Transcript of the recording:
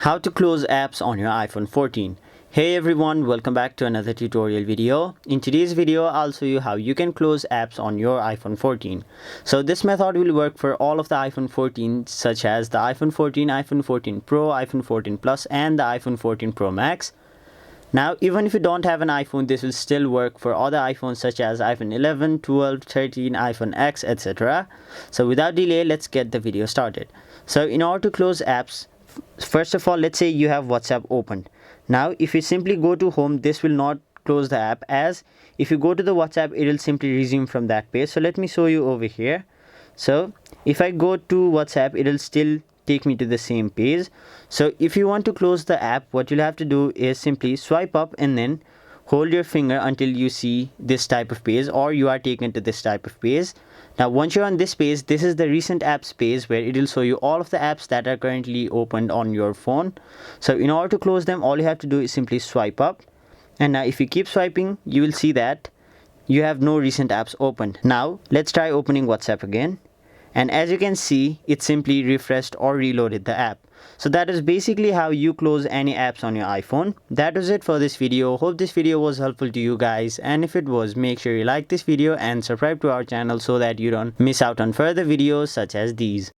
How to close apps on your iPhone 14. Hey everyone, welcome back to another tutorial video. In today's video, I'll show you how you can close apps on your iPhone 14. So this method will work for all of the iPhone 14 such as the iPhone 14, iPhone 14 Pro, iPhone 14 Plus and the iPhone 14 Pro Max. Now, even if you don't have an iPhone, this will still work for other iPhones such as iPhone 11, 12, 13, iPhone X, etc. So without delay, let's get the video started. So in order to close apps, first of all, let's say you have WhatsApp opened. Now, if you simply go to home, this will not close the app, as if you go to the WhatsApp, it will simply resume from that page. So let me show you over here. So if I go to WhatsApp, it will still take me to the same page. So if you want to close the app, what you'll have to do is simply swipe up and then hold your finger until you see this type of page, or you are taken to this type of page. Now once you're on this page, this is the recent apps page where it will show you all of the apps that are currently opened on your phone. So in order to close them, all you have to do is simply swipe up, and now if you keep swiping, you will see that you have no recent apps opened. Now let's try opening WhatsApp again, and as you can see, it simply refreshed or reloaded the app. So that is basically how you close any apps on your iPhone. That was it for this video. Hope this video was helpful to you guys, and if it was, make sure you like this video and subscribe to our channel so that you don't miss out on further videos such as these.